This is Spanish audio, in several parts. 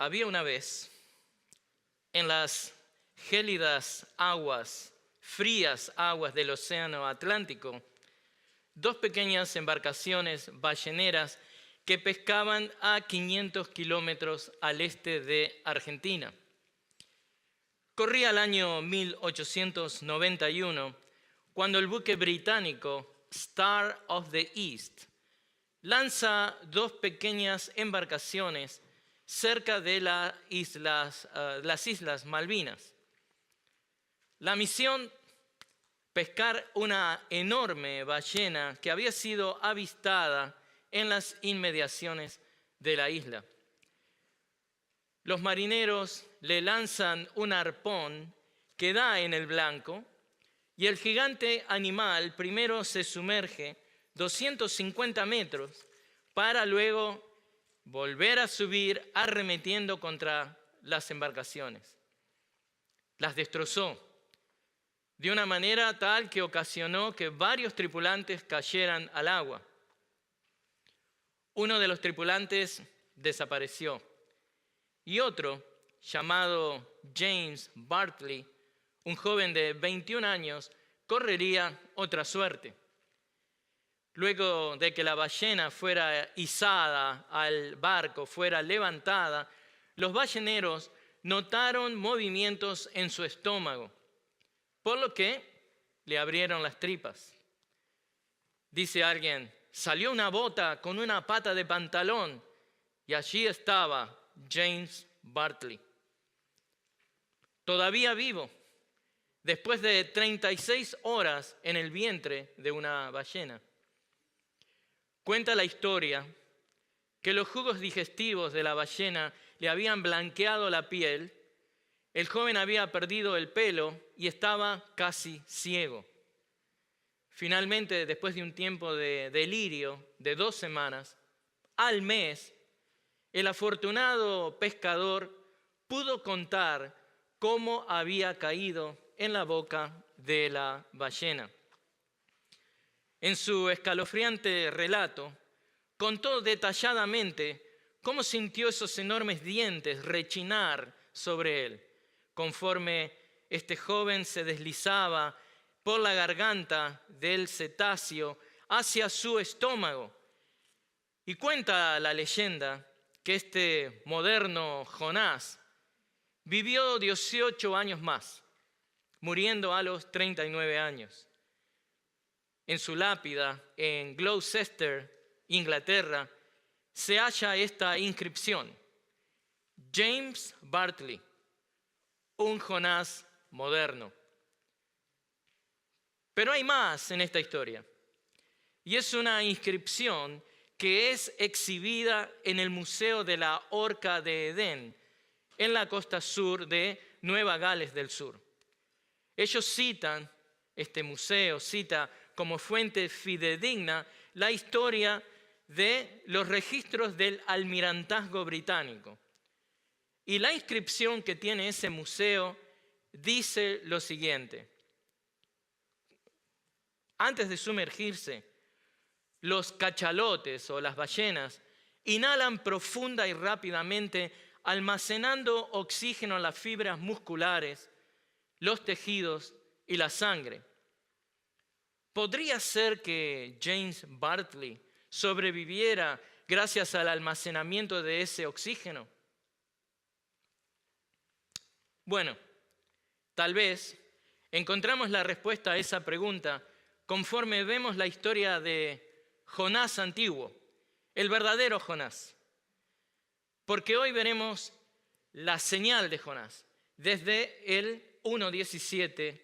Había una vez, en las gélidas aguas, frías aguas del Océano Atlántico, dos pequeñas embarcaciones balleneras que pescaban a 500 kilómetros al este de Argentina. Corría el año 1891, cuando el buque británico Star of the East lanza dos pequeñas embarcaciones cerca de las Islas Malvinas. La misión: pescar una enorme ballena que había sido avistada en las inmediaciones de la isla. Los marineros le lanzan un arpón que da en el blanco y el gigante animal primero se sumerge 250 metros para luego volver a subir arremetiendo contra las embarcaciones. Las destrozó de una manera tal que ocasionó que varios tripulantes cayeran al agua. Uno de los tripulantes desapareció y otro, llamado James Bartley, un joven de 21 años, correría otra suerte. Luego de que la ballena fuera izada al barco, fuera levantada, los balleneros notaron movimientos en su estómago, por lo que le abrieron las tripas. Dice alguien: salió una bota con una pata de pantalón y allí estaba James Bartley, todavía vivo, después de 36 horas en el vientre de una ballena. Cuenta la historia que los jugos digestivos de la ballena le habían blanqueado la piel, el joven había perdido el pelo y estaba casi ciego. Finalmente, después de un tiempo de delirio de 2 semanas, al mes, el afortunado pescador pudo contar cómo había caído en la boca de la ballena. En su escalofriante relato, contó detalladamente cómo sintió esos enormes dientes rechinar sobre él, conforme este joven se deslizaba por la garganta del cetáceo hacia su estómago. Y cuenta la leyenda que este moderno Jonás vivió 18 años más, muriendo a los 39 años. En su lápida, en Gloucester, Inglaterra, se halla esta inscripción: James Bartley, un Jonás moderno. Pero hay más en esta historia, y es una inscripción que es exhibida en el Museo de la Orca de Edén, en la costa sur de Nueva Gales del Sur. Ellos citan, este museo cita como fuente fidedigna la historia de los registros del almirantazgo británico. Y la inscripción que tiene ese museo dice lo siguiente: antes de sumergirse, los cachalotes o las ballenas inhalan profunda y rápidamente, almacenando oxígeno en las fibras musculares, los tejidos y la sangre. ¿Podría ser que James Bartley sobreviviera gracias al almacenamiento de ese oxígeno? Bueno, tal vez encontramos la respuesta a esa pregunta conforme vemos la historia de Jonás antiguo, el verdadero Jonás. Porque hoy veremos la señal de Jonás desde el 1:17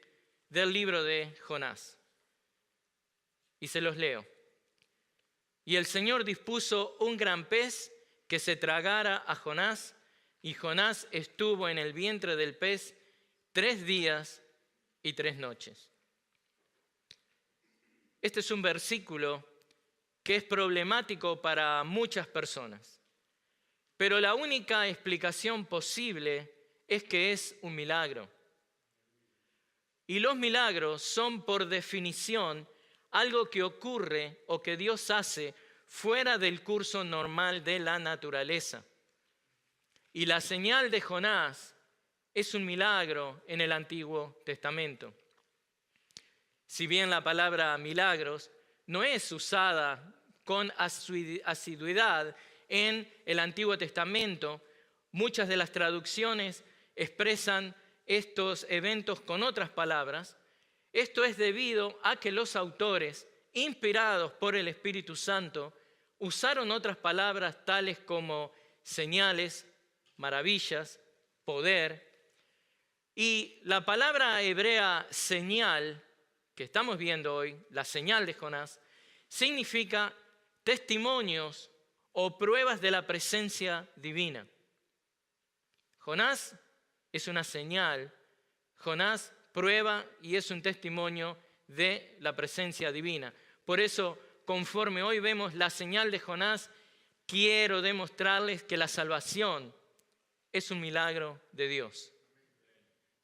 del libro de Jonás. Y se los leo. Y el Señor dispuso un gran pez que se tragara a Jonás, y Jonás estuvo en el vientre del pez 3 días y 3 noches. Este es un versículo que es problemático para muchas personas, pero la única explicación posible es que es un milagro. Y los milagros son, por definición, algo que ocurre o que Dios hace fuera del curso normal de la naturaleza. Y la señal de Jonás es un milagro en el Antiguo Testamento. Si bien la palabra milagros no es usada con asiduidad en el Antiguo Testamento, muchas de las traducciones expresan estos eventos con otras palabras. Esto es debido a que los autores, inspirados por el Espíritu Santo, usaron otras palabras tales como señales, maravillas, poder. Y la palabra hebrea señal, que estamos viendo hoy, la señal de Jonás, significa testimonios o pruebas de la presencia divina. Jonás es una señal, Jonás prueba y es un testimonio de la presencia divina. Por eso, conforme hoy vemos la señal de Jonás, quiero demostrarles que la salvación es un milagro de Dios.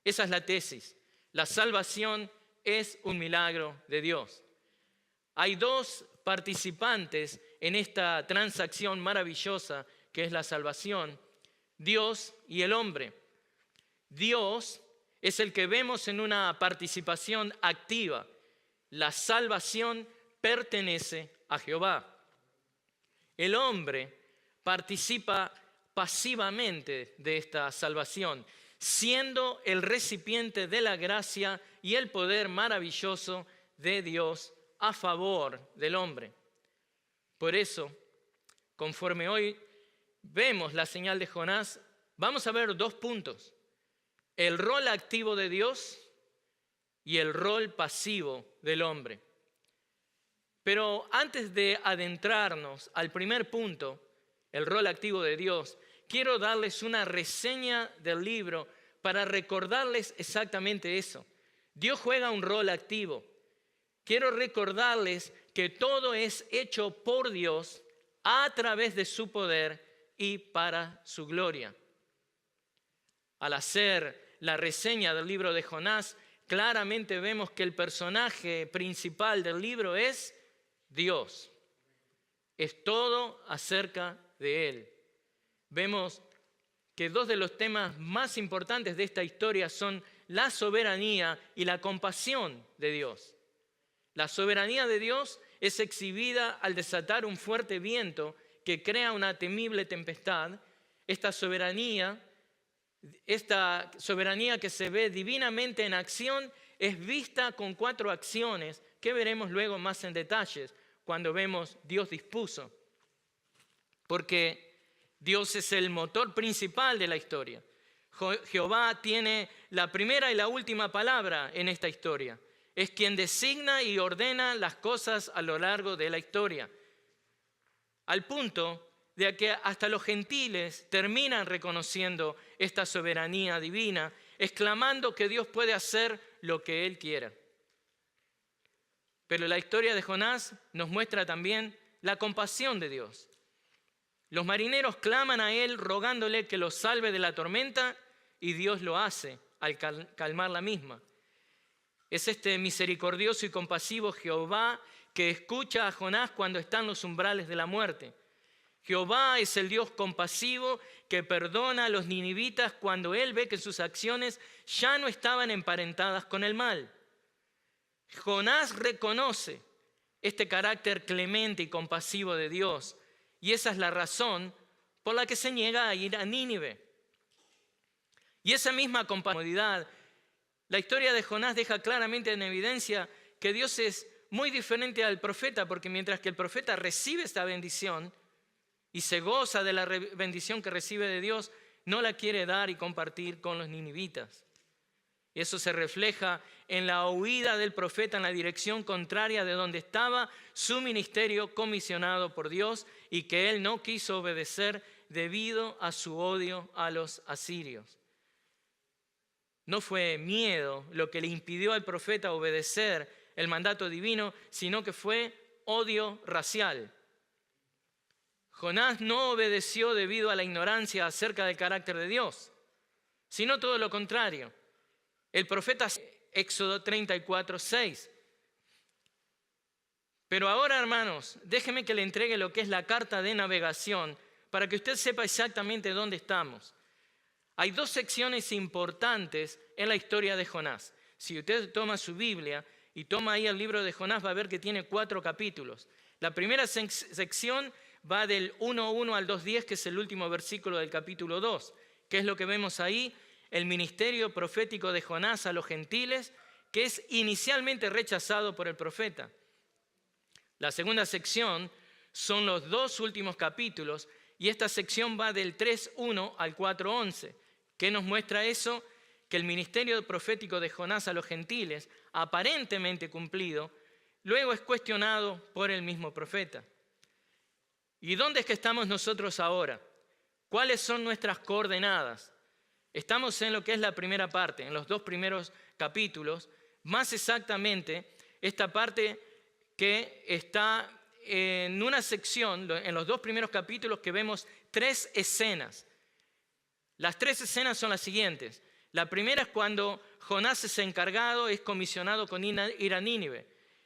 Esa es la tesis. La salvación es un milagro de Dios. Hay dos participantes en esta transacción maravillosa que es la salvación: Dios y el hombre. Dios es el que vemos en una participación activa. La salvación pertenece a Jehová. El hombre participa pasivamente de esta salvación, siendo el recipiente de la gracia y el poder maravilloso de Dios a favor del hombre. Por eso, conforme hoy vemos la señal de Jonás, vamos a ver dos puntos: el rol activo de Dios y el rol pasivo del hombre. Pero antes de adentrarnos al primer punto, el rol activo de Dios, quiero darles una reseña del libro para recordarles exactamente eso. Dios juega un rol activo. Quiero recordarles que todo es hecho por Dios a través de su poder y para su gloria. Al hacer la reseña del libro de Jonás, claramente vemos que el personaje principal del libro es Dios. Es todo acerca de Él. Vemos que dos de los temas más importantes de esta historia son la soberanía y la compasión de Dios. La soberanía de Dios es exhibida al desatar un fuerte viento que crea una temible tempestad. Esta soberanía que se ve divinamente en acción es vista con 4 acciones que veremos luego más en detalles cuando vemos Dios dispuso. Porque Dios es el motor principal de la historia. Jehová tiene la primera y la última palabra en esta historia. Es quien designa y ordena las cosas a lo largo de la historia. Al punto de que hasta los gentiles terminan reconociendo esta soberanía divina, exclamando que Dios puede hacer lo que Él quiera. Pero la historia de Jonás nos muestra también la compasión de Dios. Los marineros claman a Él rogándole que los salve de la tormenta y Dios lo hace al calmar la misma. Es este misericordioso y compasivo Jehová que escucha a Jonás cuando está en los umbrales de la muerte. Jehová es el Dios compasivo que perdona a los ninivitas cuando Él ve que sus acciones ya no estaban emparentadas con el mal. Jonás reconoce este carácter clemente y compasivo de Dios, y esa es la razón por la que se niega a ir a Nínive. Y esa misma compasividad, la historia de Jonás deja claramente en evidencia que Dios es muy diferente al profeta, porque mientras que el profeta recibe esta bendición y se goza de la bendición que recibe de Dios, no la quiere dar y compartir con los ninivitas. Y eso se refleja en la huida del profeta en la dirección contraria de donde estaba su ministerio comisionado por Dios y que él no quiso obedecer debido a su odio a los asirios. No fue miedo lo que le impidió al profeta obedecer el mandato divino, sino que fue odio racial. Jonás no obedeció debido a la ignorancia acerca del carácter de Dios, sino todo lo contrario. El profeta, Éxodo 34:6. Pero ahora, hermanos, déjeme que le entregue lo que es la carta de navegación para que usted sepa exactamente dónde estamos. Hay dos secciones importantes en la historia de Jonás. Si usted toma su Biblia y toma ahí el libro de Jonás, va a ver que tiene 4 capítulos. La primera sección va del 1:1 al 2:10, que es el último versículo del capítulo 2. ¿Qué es lo que vemos ahí? El ministerio profético de Jonás a los gentiles, que es inicialmente rechazado por el profeta. La segunda sección son los 2 últimos capítulos, y esta sección va del 3:1 al 4:11. ¿Qué nos muestra eso? Que el ministerio profético de Jonás a los gentiles, aparentemente cumplido, luego es cuestionado por el mismo profeta. ¿Y dónde es que estamos nosotros ahora? ¿Cuáles son nuestras coordenadas? Estamos en lo que es la primera parte, en los 2 primeros capítulos, más exactamente esta parte que está en una sección, en los 2 primeros capítulos, que vemos 3 escenas. Las 3 escenas son las siguientes. La primera es cuando Jonás es encargado, es comisionado con ir a Nínive.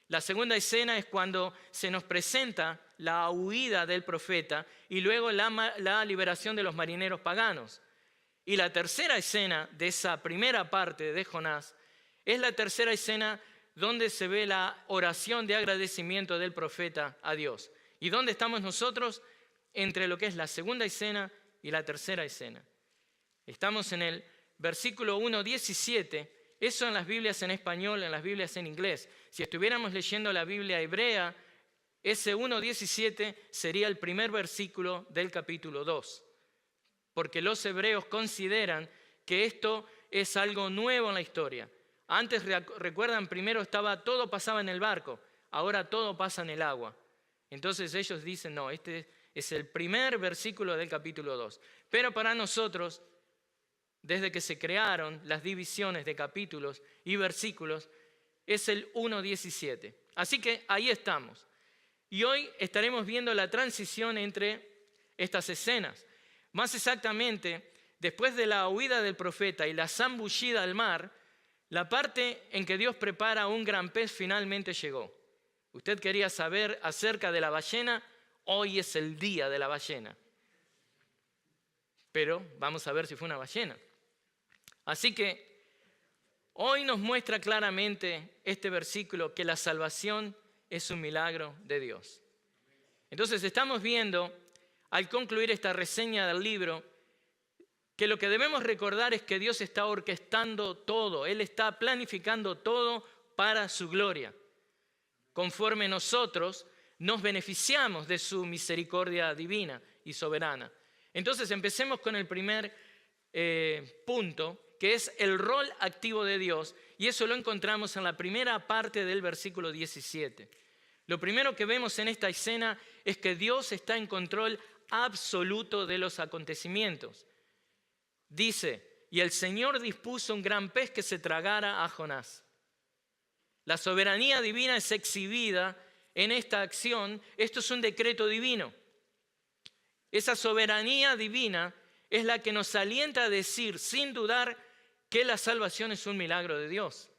La segunda escena es cuando se nos presenta la huida del profeta y luego la liberación de los marineros paganos. Y la tercera escena de esa primera parte de Jonás es la tercera escena donde se ve la oración de agradecimiento del profeta a Dios. ¿Y dónde estamos nosotros? Entre lo que es la segunda escena y la tercera escena. Estamos en el versículo 1:17. Eso en las Biblias en español, en las Biblias en inglés. Si estuviéramos leyendo la Biblia hebrea, ese 1:17 sería el primer versículo del capítulo 2. Porque los hebreos consideran que esto es algo nuevo en la historia. Antes, recuerdan, primero todo pasaba en el barco, ahora todo pasa en el agua. Entonces ellos dicen, no, este es el primer versículo del capítulo 2. Pero para nosotros, desde que se crearon las divisiones de capítulos y versículos, es el 1:17. Así que ahí estamos. Y hoy estaremos viendo la transición entre estas escenas. Más exactamente, después de la huida del profeta y la zambullida al mar, la parte en que Dios prepara un gran pez finalmente llegó. ¿Usted quería saber acerca de la ballena? Hoy es el día de la ballena. Pero vamos a ver si fue una ballena. Así que hoy nos muestra claramente este versículo que la salvación es un milagro de Dios. Entonces estamos viendo, al concluir esta reseña del libro, que lo que debemos recordar es que Dios está orquestando todo, Él está planificando todo para su gloria, conforme nosotros nos beneficiamos de su misericordia divina y soberana. Entonces empecemos con el primer punto, que es el rol activo de Dios, y eso lo encontramos en la primera parte del versículo 17. Lo primero que vemos en esta escena es que Dios está en control absoluto de los acontecimientos. Dice, y el Señor dispuso un gran pez que se tragara a Jonás. La soberanía divina es exhibida en esta acción. Esto es un decreto divino. Esa soberanía divina es la que nos alienta a decir, sin dudar, que la salvación es un milagro de Dios.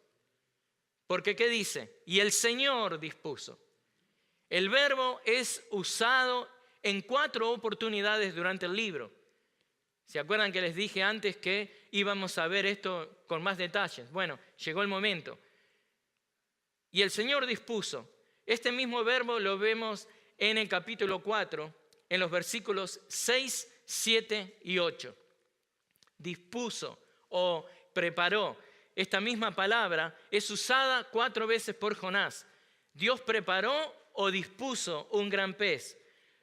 Porque ¿qué dice? Y el Señor dispuso. El verbo es usado en 4 oportunidades durante el libro. ¿Se acuerdan que les dije antes que íbamos a ver esto con más detalles? Bueno, llegó el momento. Y el Señor dispuso. Este mismo verbo lo vemos en el capítulo 4, en los versículos 6, 7 y 8. Dispuso o preparó. Esta misma palabra es usada 4 veces por Jonás. Dios preparó o dispuso un gran pez.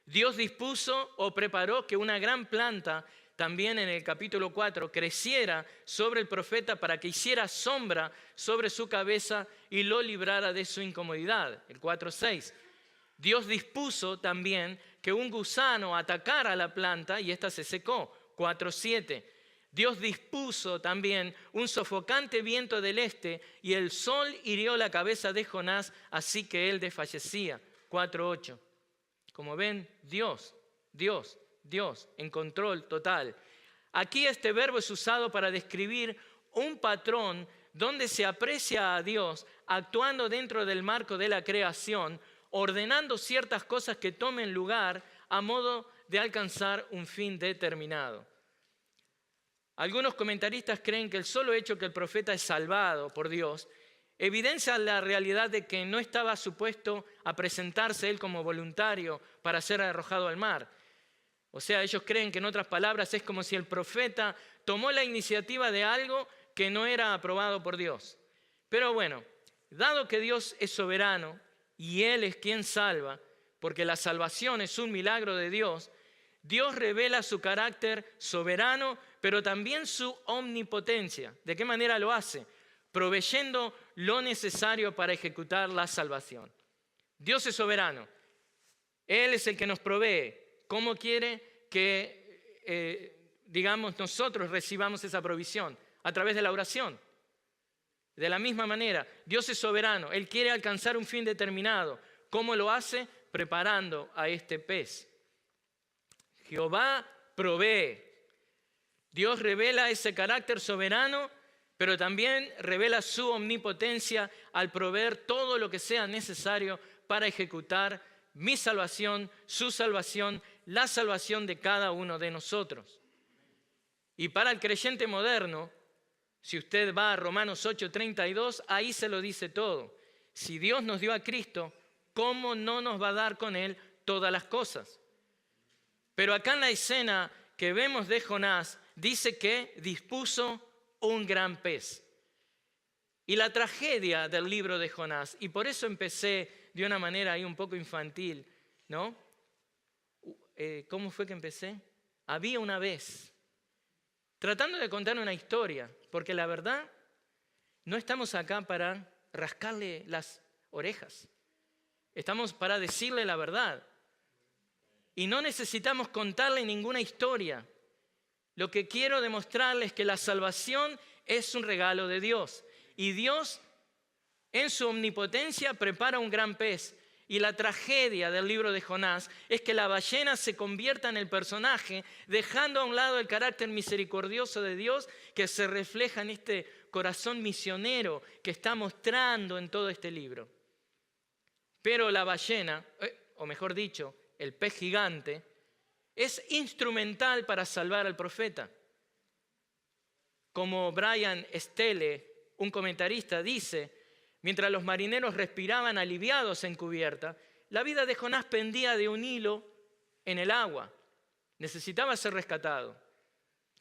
Dios dispuso o preparó que una gran planta, también en el capítulo 4, creciera sobre el profeta para que hiciera sombra sobre su cabeza y lo librara de su incomodidad. El 4:6. Dios dispuso también que un gusano atacara a la planta y ésta se secó. 4:7. Dios dispuso también un sofocante viento del este y el sol hirió la cabeza de Jonás, así que él desfallecía. 4:8. Como ven, Dios en control total. Aquí este verbo es usado para describir un patrón donde se aprecia a Dios actuando dentro del marco de la creación, ordenando ciertas cosas que tomen lugar a modo de alcanzar un fin determinado. Algunos comentaristas creen que el solo hecho que el profeta es salvado por Dios evidencia la realidad de que no estaba supuesto a presentarse él como voluntario para ser arrojado al mar. O sea, ellos creen que en otras palabras es como si el profeta tomó la iniciativa de algo que no era aprobado por Dios. Pero bueno, dado que Dios es soberano y Él es quien salva, porque la salvación es un milagro de Dios, Dios revela su carácter soberano, pero también su omnipotencia. ¿De qué manera lo hace? Proveyendo lo necesario para ejecutar la salvación. Dios es soberano. Él es el que nos provee. ¿Cómo quiere que, nosotros recibamos esa provisión? A través de la oración. De la misma manera, Dios es soberano. Él quiere alcanzar un fin determinado. ¿Cómo lo hace? Preparando a este pez. Jehová provee. Dios revela ese carácter soberano, pero también revela su omnipotencia al proveer todo lo que sea necesario para ejecutar mi salvación, su salvación, la salvación de cada uno de nosotros. Y para el creyente moderno, si usted va a Romanos 8:32, ahí se lo dice todo. Si Dios nos dio a Cristo, ¿cómo no nos va a dar con Él todas las cosas? Pero acá en la escena que vemos de Jonás, dice que dispuso un gran pez. Y la tragedia del libro de Jonás, y por eso empecé de una manera ahí un poco infantil, ¿no? ¿Cómo fue que empecé? Había una vez, tratando de contar una historia, porque la verdad, no estamos acá para rascarle las orejas. Estamos para decirle la verdad. Y no necesitamos contarle ninguna historia. Lo que quiero demostrarles es que la salvación es un regalo de Dios. Y Dios, en su omnipotencia, prepara un gran pez. Y la tragedia del libro de Jonás es que la ballena se convierta en el personaje, dejando a un lado el carácter misericordioso de Dios que se refleja en este corazón misionero que está mostrando en todo este libro. Pero la ballena, o mejor dicho, el pez gigante, es instrumental para salvar al profeta. Como Brian Stelle, un comentarista, dice, mientras los marineros respiraban aliviados en cubierta, la vida de Jonás pendía de un hilo en el agua. Necesitaba ser rescatado.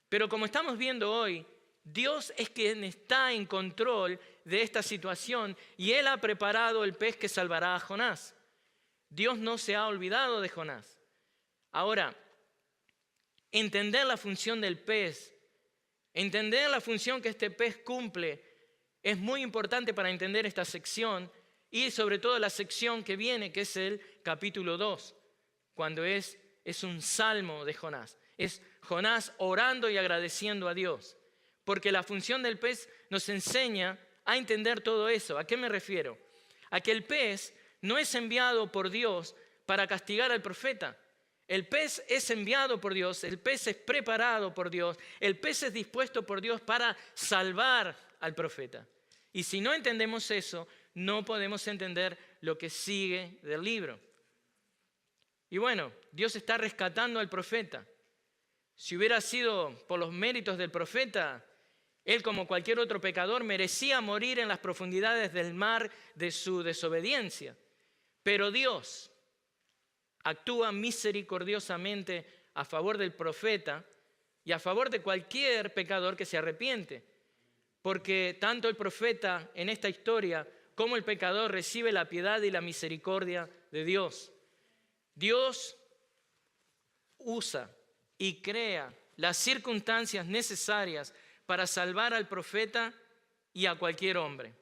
Pero como estamos viendo hoy, Dios es quien está en control de esta situación y Él ha preparado el pez que salvará a Jonás. Dios no se ha olvidado de Jonás. Ahora, entender la función del pez, entender la función que este pez cumple, es muy importante para entender esta sección y sobre todo la sección que viene, que es el capítulo 2, cuando es un salmo de Jonás. Es Jonás orando y agradeciendo a Dios, porque la función del pez nos enseña a entender todo eso. ¿A qué me refiero? A que el pez no es enviado por Dios para castigar al profeta. El pez es enviado por Dios, el pez es preparado por Dios, el pez es dispuesto por Dios para salvar al profeta. Y si no entendemos eso, no podemos entender lo que sigue del libro. Y bueno, Dios está rescatando al profeta. Si hubiera sido por los méritos del profeta, él, como cualquier otro pecador, merecía morir en las profundidades del mar de su desobediencia. Pero Dios actúa misericordiosamente a favor del profeta y a favor de cualquier pecador que se arrepiente. Porque tanto el profeta en esta historia como el pecador recibe la piedad y la misericordia de Dios. Dios usa y crea las circunstancias necesarias para salvar al profeta y a cualquier hombre.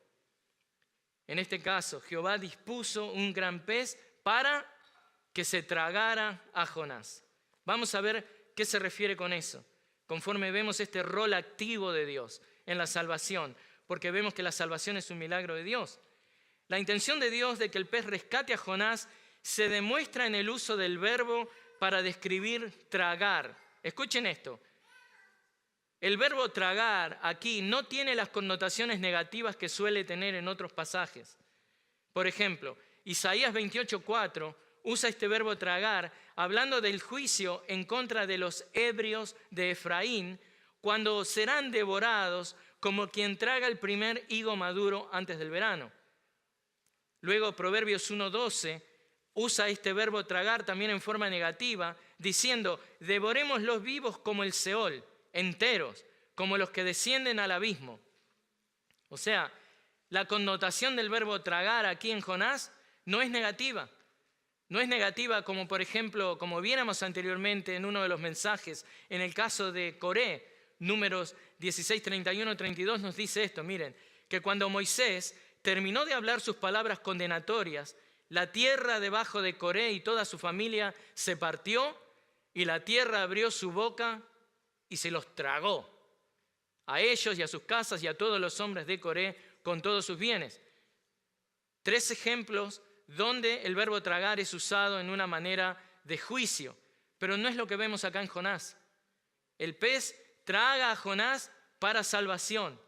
En este caso, Jehová dispuso un gran pez para que se tragara a Jonás. Vamos a ver qué se refiere con eso, conforme vemos este rol activo de Dios en la salvación, porque vemos que la salvación es un milagro de Dios. La intención de Dios de que el pez rescate a Jonás se demuestra en el uso del verbo para describir tragar. Escuchen esto. El verbo tragar aquí no tiene las connotaciones negativas que suele tener en otros pasajes. Por ejemplo, Isaías 28:4 usa este verbo tragar hablando del juicio en contra de los ebrios de Efraín, cuando serán devorados como quien traga el primer higo maduro antes del verano. Luego Proverbios 1:12 usa este verbo tragar también en forma negativa, diciendo, devoremos los vivos como el Seol, enteros, como los que descienden al abismo. O sea, la connotación del verbo tragar aquí en Jonás no es negativa. No es negativa como, por ejemplo, como viéramos anteriormente en uno de los mensajes, en el caso de Coré, Números 16, 31, 32 nos dice esto, miren, que cuando Moisés terminó de hablar sus palabras condenatorias, la tierra debajo de Coré y toda su familia se partió y la tierra abrió su boca y se los tragó, a ellos y a sus casas y a todos los hombres de Coré con todos sus bienes. 3 ejemplos donde el verbo tragar es usado en una manera de juicio, pero no es lo que vemos acá en Jonás. El pez traga a Jonás para salvación.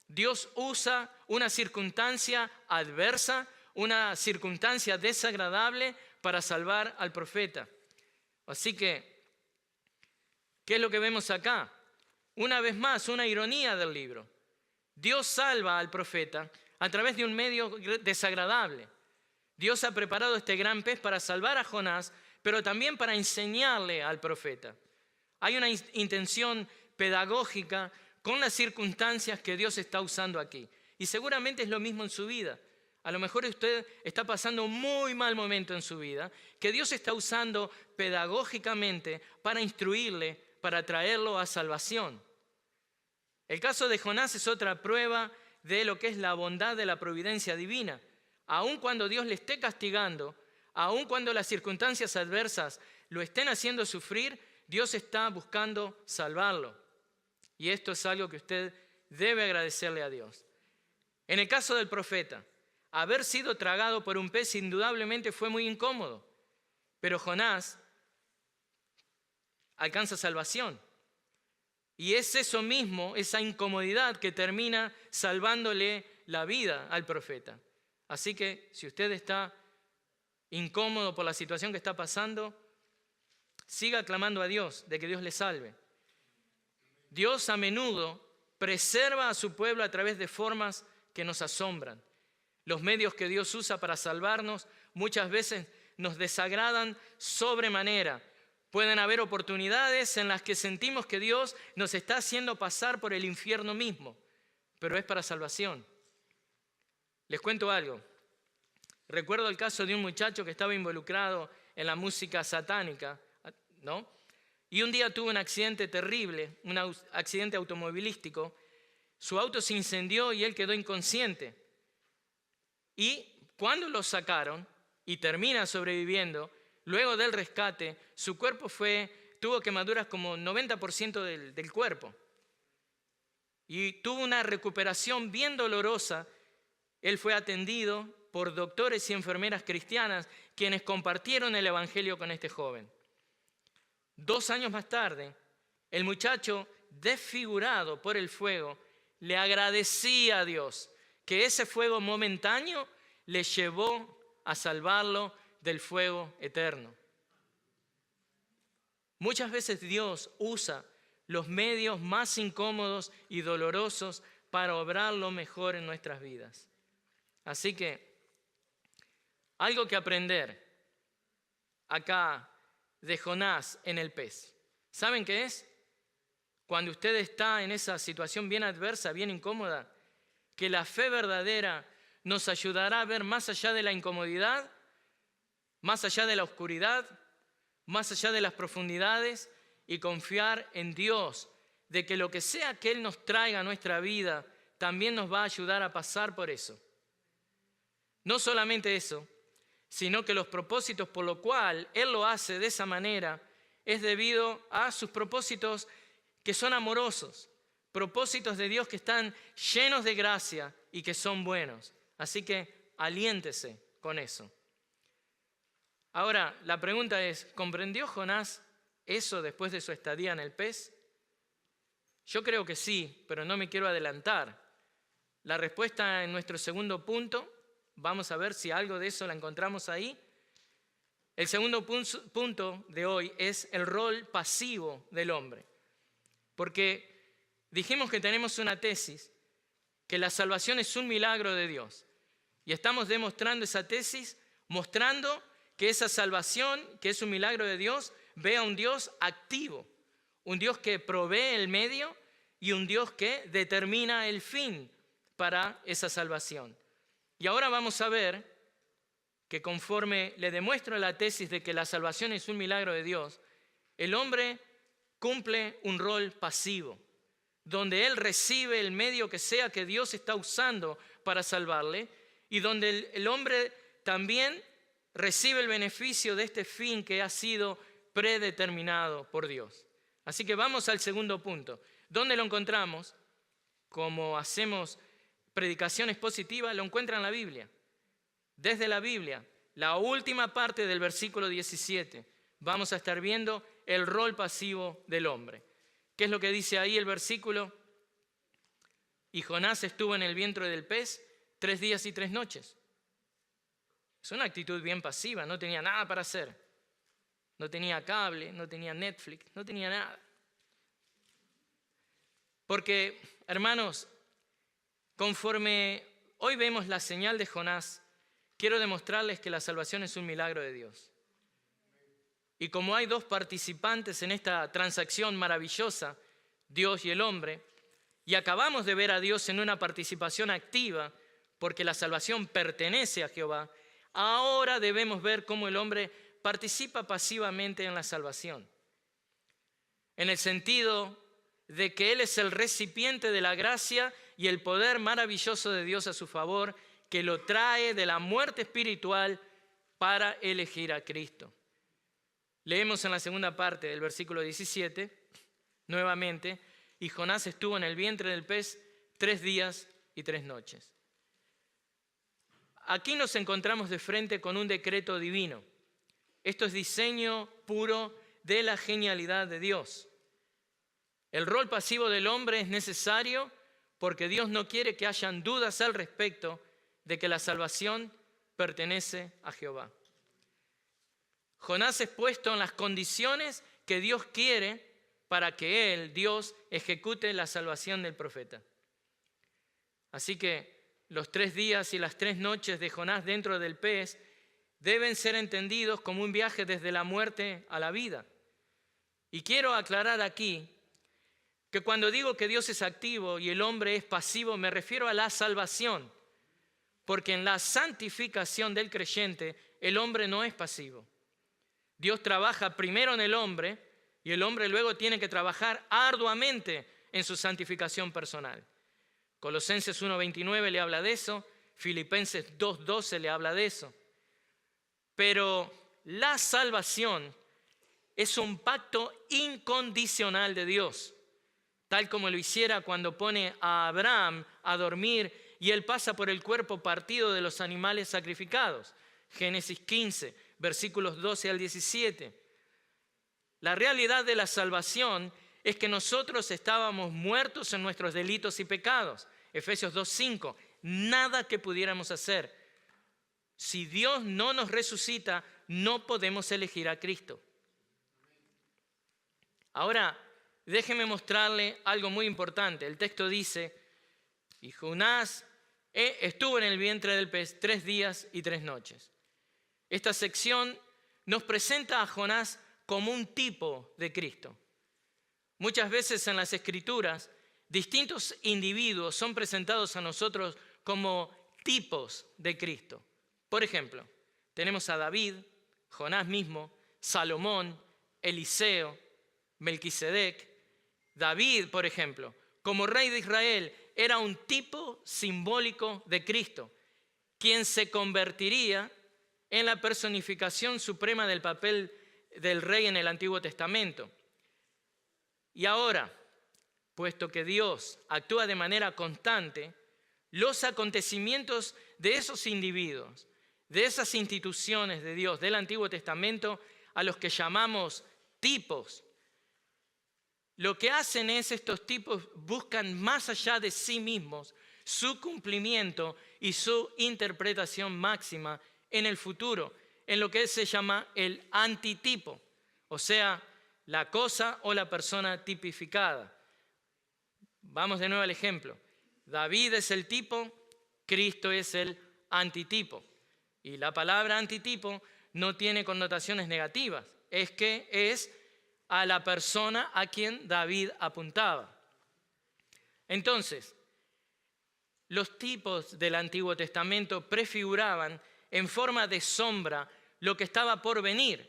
Dios usa una circunstancia adversa, una circunstancia desagradable para salvar al profeta. Así que, ¿qué es lo que vemos acá? Una vez más, una ironía del libro. Dios salva al profeta a través de un medio desagradable. Dios ha preparado este gran pez para salvar a Jonás, pero también para enseñarle al profeta. Hay una intención pedagógica con las circunstancias que Dios está usando aquí. Y seguramente es lo mismo en su vida. A lo mejor usted está pasando un muy mal momento en su vida, que Dios está usando pedagógicamente para instruirle, para traerlo a salvación. El caso de Jonás es otra prueba de lo que es la bondad de la providencia divina. Aun cuando Dios le esté castigando, aun cuando las circunstancias adversas lo estén haciendo sufrir, Dios está buscando salvarlo. Y esto es algo que usted debe agradecerle a Dios. En el caso del profeta, haber sido tragado por un pez indudablemente fue muy incómodo, pero Jonás alcanza salvación. Y es eso mismo, esa incomodidad que termina salvándole la vida al profeta. Así que si usted está incómodo por la situación que está pasando, siga clamando a Dios de que Dios le salve. Dios a menudo preserva a su pueblo a través de formas que nos asombran. Los medios que Dios usa para salvarnos muchas veces nos desagradan sobremanera. Pueden haber oportunidades en las que sentimos que Dios nos está haciendo pasar por el infierno mismo, pero es para salvación. Les cuento algo. Recuerdo el caso de un muchacho que estaba involucrado en la música satánica, ¿no? Y un día tuvo un accidente terrible, un accidente automovilístico. Su auto se incendió y él quedó inconsciente. Y cuando lo sacaron y termina sobreviviendo, luego del rescate, su cuerpo tuvo quemaduras como 90% del cuerpo. Y tuvo una recuperación bien dolorosa. Él fue atendido por doctores y enfermeras cristianas quienes compartieron el evangelio con este joven. 2 años más tarde, el muchacho, desfigurado por el fuego, le agradecía a Dios que ese fuego momentáneo le llevó a salvarlo del fuego eterno. Muchas veces Dios usa los medios más incómodos y dolorosos para obrar lo mejor en nuestras vidas. Así que, algo que aprender acá de Jonás en el pez. ¿Saben qué es? Cuando usted está en esa situación bien adversa, bien incómoda, que la fe verdadera nos ayudará a ver más allá de la incomodidad, más allá de la oscuridad, más allá de las profundidades y confiar en Dios, de que lo que sea que Él nos traiga a nuestra vida, también nos va a ayudar a pasar por eso. No solamente eso, sino que los propósitos por lo cual Él lo hace de esa manera es debido a sus propósitos que son amorosos, propósitos de Dios que están llenos de gracia y que son buenos. Así que aliéntese con eso. Ahora, la pregunta es, ¿comprendió Jonás eso después de su estadía en el pez? Yo creo que sí, pero no me quiero adelantar. La respuesta en nuestro segundo punto, vamos a ver si algo de eso la encontramos ahí. El segundo punto de hoy es el rol pasivo del hombre. Porque dijimos que tenemos una tesis, que la salvación es un milagro de Dios. Y estamos demostrando esa tesis, mostrando que esa salvación, que es un milagro de Dios, ve a un Dios activo, un Dios que provee el medio y un Dios que determina el fin para esa salvación. Y ahora vamos a ver que conforme le demuestro la tesis de que la salvación es un milagro de Dios, el hombre cumple un rol pasivo, donde él recibe el medio que sea que Dios está usando para salvarle, y donde el hombre también recibe el beneficio de este fin que ha sido predeterminado por Dios. Así que vamos al segundo punto. ¿Dónde lo encontramos? Como hacemos predicaciones positivas, lo encuentra en la Biblia. Desde la Biblia, la última parte del versículo 17, vamos a estar viendo el rol pasivo del hombre. ¿Qué es lo que dice ahí el versículo? Y Jonás estuvo en el vientre del pez 3 días y 3 noches. Es una actitud bien pasiva, no tenía nada para hacer. No tenía cable, no tenía Netflix, no tenía nada. Porque, hermanos, conforme hoy vemos la señal de Jonás, quiero demostrarles que la salvación es un milagro de Dios. Y como hay dos participantes en esta transacción maravillosa, Dios y el hombre, y acabamos de ver a Dios en una participación activa, porque la salvación pertenece a Jehová, ahora debemos ver cómo el hombre participa pasivamente en la salvación. En el sentido de que él es el recipiente de la gracia y el poder maravilloso de Dios a su favor, que lo trae de la muerte espiritual para elegir a Cristo. Leemos en la segunda parte del versículo 17, nuevamente, y Jonás estuvo en el vientre del pez 3 días y 3 noches. Aquí nos encontramos de frente con un decreto divino. Esto es diseño puro de la genialidad de Dios. El rol pasivo del hombre es necesario porque Dios no quiere que hayan dudas al respecto de que la salvación pertenece a Jehová. Jonás es puesto en las condiciones que Dios quiere para que él, Dios, ejecute la salvación del profeta. Así que los 3 días y las 3 noches de Jonás dentro del pez deben ser entendidos como un viaje desde la muerte a la vida. Y quiero aclarar aquí que cuando digo que Dios es activo y el hombre es pasivo, me refiero a la salvación, porque en la santificación del creyente el hombre no es pasivo. Dios trabaja primero en el hombre y el hombre luego tiene que trabajar arduamente en su santificación personal. Colosenses 1:29 le habla de eso, Filipenses 2:12 le habla de eso. Pero la salvación es un pacto incondicional de Dios, tal como lo hiciera cuando pone a Abraham a dormir y él pasa por el cuerpo partido de los animales sacrificados. Génesis 15, versículos 12 al 17. La realidad de la salvación es que nosotros estábamos muertos en nuestros delitos y pecados. Efesios 2:5. Nada que pudiéramos hacer. Si Dios no nos resucita, no podemos elegir a Cristo. Ahora, déjeme mostrarle algo muy importante. El texto dice, y Jonás estuvo en el vientre del pez 3 días y 3 noches. Esta sección nos presenta a Jonás como un tipo de Cristo. Muchas veces en las Escrituras, distintos individuos son presentados a nosotros como tipos de Cristo. Por ejemplo, tenemos a David, Jonás mismo, Salomón, Eliseo, Melquisedec. David, por ejemplo, como rey de Israel, era un tipo simbólico de Cristo, quien se convertiría en la personificación suprema del papel del rey en el Antiguo Testamento. Y ahora, puesto que Dios actúa de manera constante, los acontecimientos de esos individuos, de esas instituciones de Dios del Antiguo Testamento, a los que llamamos tipos, lo que hacen es estos tipos buscan más allá de sí mismos su cumplimiento y su interpretación máxima en el futuro, en lo que se llama el antitipo, o sea, la cosa o la persona tipificada. Vamos de nuevo al ejemplo. David es el tipo, Cristo es el antitipo. Y la palabra antitipo no tiene connotaciones negativas. Es que es a la persona a quien David apuntaba. Entonces, los tipos del Antiguo Testamento prefiguraban en forma de sombra lo que estaba por venir,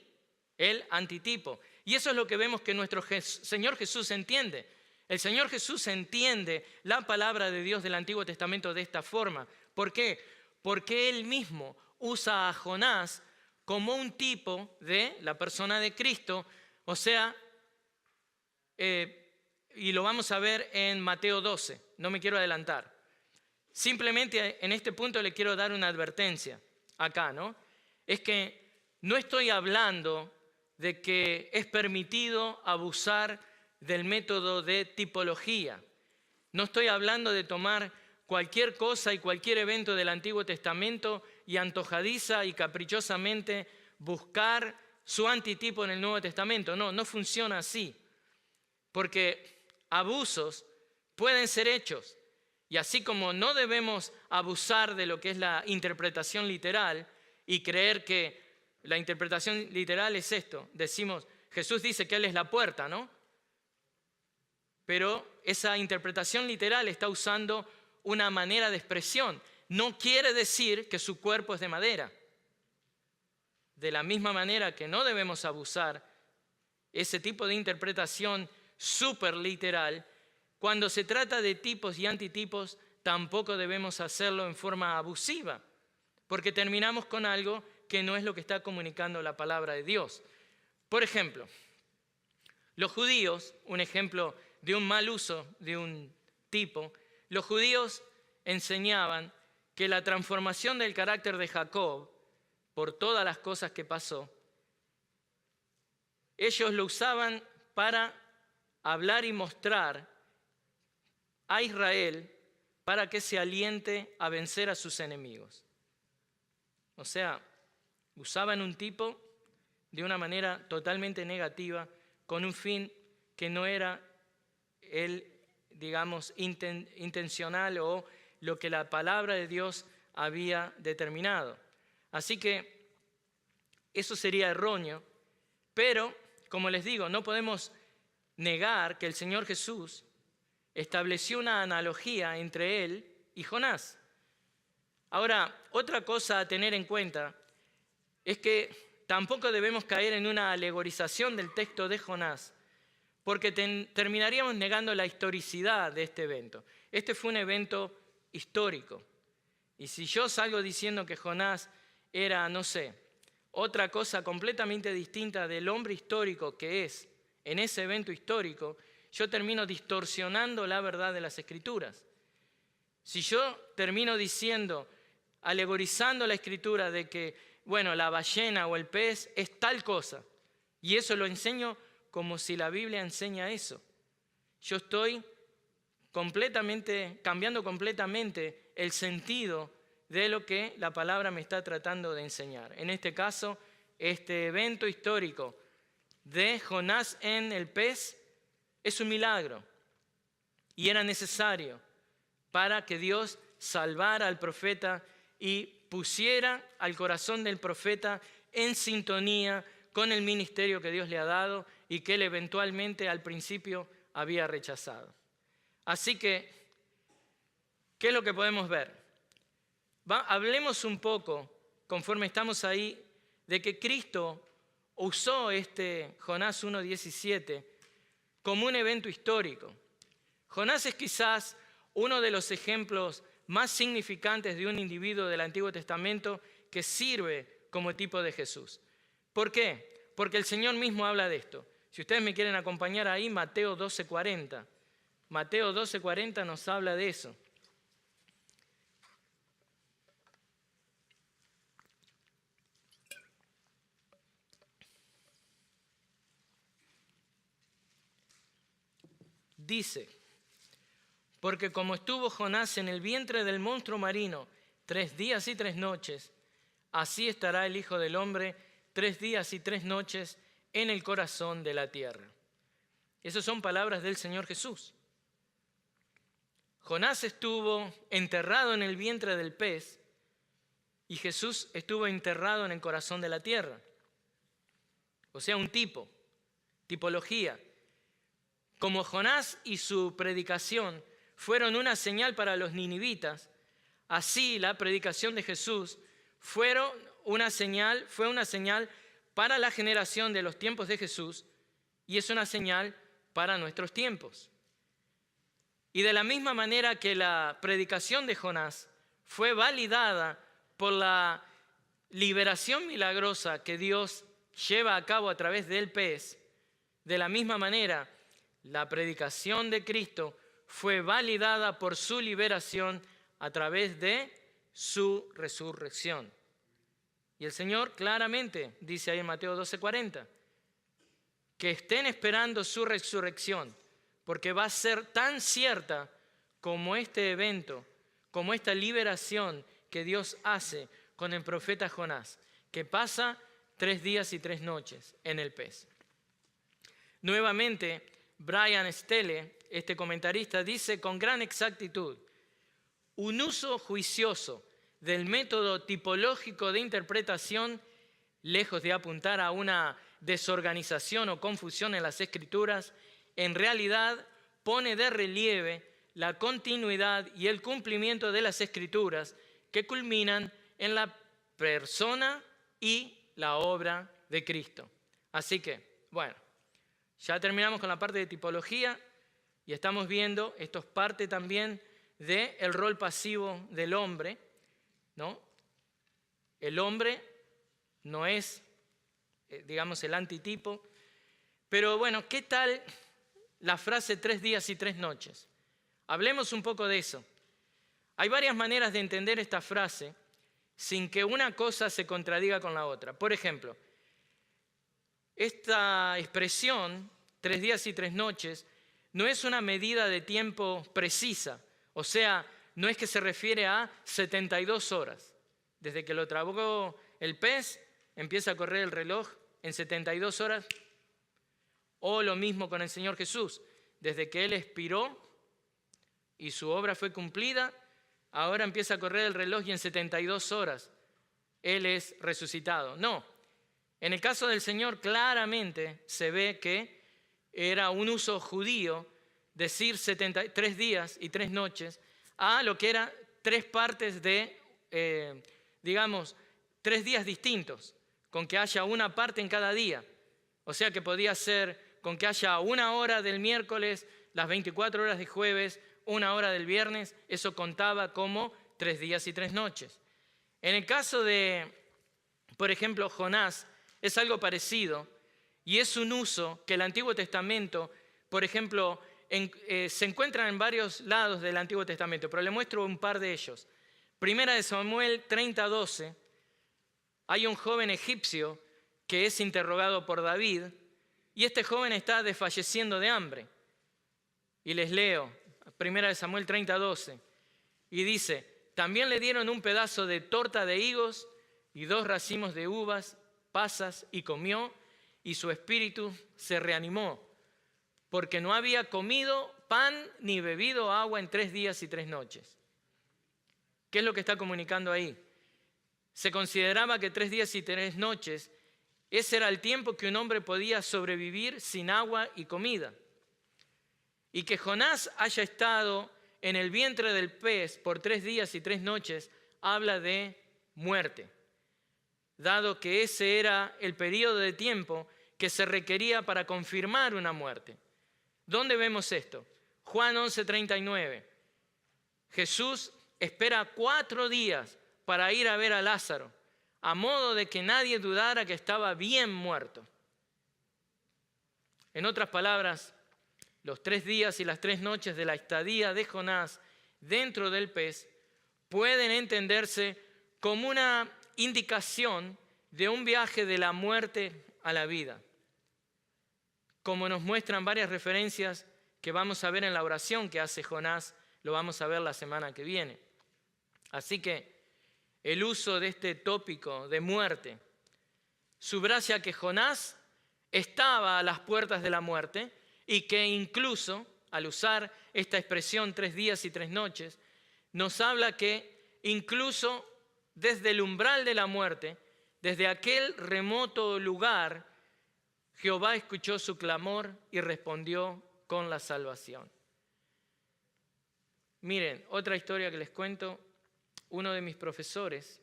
el antitipo. Y eso es lo que vemos que nuestro Señor Jesús entiende. El Señor Jesús entiende la palabra de Dios del Antiguo Testamento de esta forma. ¿Por qué? Porque Él mismo usa a Jonás como un tipo de la persona de Cristo, o sea, y lo vamos a ver en Mateo 12, no me quiero adelantar. Simplemente en este punto le quiero dar una advertencia acá, ¿no? Es que no estoy hablando de que es permitido abusar del método de tipología. No estoy hablando de tomar cualquier cosa y cualquier evento del Antiguo Testamento y antojadiza y caprichosamente buscar su antitipo en el Nuevo Testamento. No, no funciona así. Porque abusos pueden ser hechos. Y así como no debemos abusar de lo que es la interpretación literal y creer que la interpretación literal es esto. Decimos, Jesús dice que Él es la puerta, ¿no? Pero esa interpretación literal está usando una manera de expresión. No quiere decir que su cuerpo es de madera. De la misma manera que no debemos abusar ese tipo de interpretación súper literal, cuando se trata de tipos y antitipos, tampoco debemos hacerlo en forma abusiva, porque terminamos con algo que no es lo que está comunicando la palabra de Dios. Por ejemplo, los judíos, un ejemplo de un mal uso de un tipo, los judíos enseñaban que la transformación del carácter de Jacob, por todas las cosas que pasó, ellos lo usaban para hablar y mostrar a Israel para que se aliente a vencer a sus enemigos. O sea, usaban un tipo de una manera totalmente negativa con un fin que no era el, digamos, intencional o lo que la palabra de Dios había determinado. Así que eso sería erróneo, pero, como les digo, no podemos negar que el Señor Jesús estableció una analogía entre Él y Jonás. Ahora, otra cosa a tener en cuenta es que tampoco debemos caer en una alegorización del texto de Jonás, porque terminaríamos negando la historicidad de este evento. Este fue un evento histórico. Y si yo salgo diciendo que Jonás era, no sé, otra cosa completamente distinta del hombre histórico que es en ese evento histórico, yo termino distorsionando la verdad de las Escrituras. Si yo termino diciendo, alegorizando la Escritura de que, bueno, la ballena o el pez es tal cosa, y eso lo enseño como si la Biblia enseña eso, yo estoy cambiando completamente el sentido de lo que la palabra me está tratando de enseñar. En este caso, este evento histórico de Jonás en el pez es un milagro y era necesario para que Dios salvara al profeta y pusiera al corazón del profeta en sintonía con el ministerio que Dios le ha dado y que él eventualmente al principio había rechazado. Así que, ¿qué es lo que podemos ver? Hablemos un poco, conforme estamos ahí, de que Cristo usó este Jonás 1:17 como un evento histórico. Jonás es quizás uno de los ejemplos más significantes de un individuo del Antiguo Testamento que sirve como tipo de Jesús. ¿Por qué? Porque el Señor mismo habla de esto. Si ustedes me quieren acompañar ahí, Mateo 12:40. Mateo 12:40 nos habla de eso. Dice, porque como estuvo Jonás en el vientre del monstruo marino 3 días y 3 noches, así estará el Hijo del Hombre 3 días y 3 noches en el corazón de la tierra. Esas son palabras del Señor Jesús. Jonás estuvo enterrado en el vientre del pez y Jesús estuvo enterrado en el corazón de la tierra. O sea, un tipología. Como Jonás y su predicación fueron una señal para los ninivitas, así la predicación de Jesús fue una señal para la generación de los tiempos de Jesús y es una señal para nuestros tiempos. Y de la misma manera que la predicación de Jonás fue validada por la liberación milagrosa que Dios lleva a cabo a través del pez, de la misma manera la predicación de Cristo fue validada por su liberación a través de su resurrección. Y el Señor claramente dice ahí en Mateo 12:40, que estén esperando su resurrección, porque va a ser tan cierta como este evento, como esta liberación que Dios hace con el profeta Jonás, que pasa 3 días y 3 noches en el pez. Nuevamente, Brian Stelle, este comentarista, dice con gran exactitud: un uso juicioso del método tipológico de interpretación, lejos de apuntar a una desorganización o confusión en las Escrituras, en realidad pone de relieve la continuidad y el cumplimiento de las Escrituras que culminan en la persona y la obra de Cristo. Así que, bueno, ya terminamos con la parte de tipología y estamos viendo, esto es parte también del rol pasivo del hombre, ¿no? El hombre no es, digamos, el antitipo, pero bueno, ¿qué tal la frase 3 días y 3 noches? Hablemos un poco de eso. Hay varias maneras de entender esta frase sin que una cosa se contradiga con la otra. Por ejemplo, esta expresión, 3 días y 3 noches, no es una medida de tiempo precisa. O sea, no es que se refiere a 72 horas. Desde que lo tragó el pez, empieza a correr el reloj en 72 horas. O lo mismo con el Señor Jesús. Desde que Él expiró y su obra fue cumplida, ahora empieza a correr el reloj y en 72 horas Él es resucitado. No. En el caso del Señor claramente se ve que era un uso judío decir 3 días y 3 noches a lo que era 3 partes de, 3 días distintos, con que haya una parte en cada día. O sea que podía ser con que haya 1 hora del miércoles, las 24 horas de jueves, 1 hora del viernes, eso contaba como 3 días y 3 noches. En el caso de, por ejemplo, Jonás, es algo parecido y es un uso que el Antiguo Testamento, por ejemplo, se encuentra en varios lados del Antiguo Testamento, pero le muestro un par de ellos. Primera de Samuel 30:12, hay un joven egipcio que es interrogado por David y este joven está desfalleciendo de hambre. Y les leo, Primera de Samuel 30:12, y dice: también le dieron un pedazo de torta de higos y 2 racimos de uvas pasas y comió, y su espíritu se reanimó, porque no había comido pan ni bebido agua en 3 días y 3 noches. ¿Qué es lo que está comunicando ahí? Se consideraba que 3 días y 3 noches, ese era el tiempo que un hombre podía sobrevivir sin agua y comida. Y que Jonás haya estado en el vientre del pez por 3 días y 3 noches, habla de muerte, dado que ese era el periodo de tiempo que se requería para confirmar una muerte. ¿Dónde vemos esto? Juan 11:39. Jesús espera 4 días para ir a ver a Lázaro, a modo de que nadie dudara que estaba bien muerto. En otras palabras, los 3 días y las 3 noches de la estadía de Jonás dentro del pez pueden entenderse como una indicación de un viaje de la muerte a la vida, como nos muestran varias referencias que vamos a ver en la oración que hace Jonás, lo vamos a ver la semana que viene. Así que el uso de este tópico de muerte subraya que Jonás estaba a las puertas de la muerte y que incluso al usar esta expresión 3 días y 3 noches, nos habla que incluso desde el umbral de la muerte, desde aquel remoto lugar, Jehová escuchó su clamor y respondió con la salvación. Miren, otra historia que les cuento. Uno de mis profesores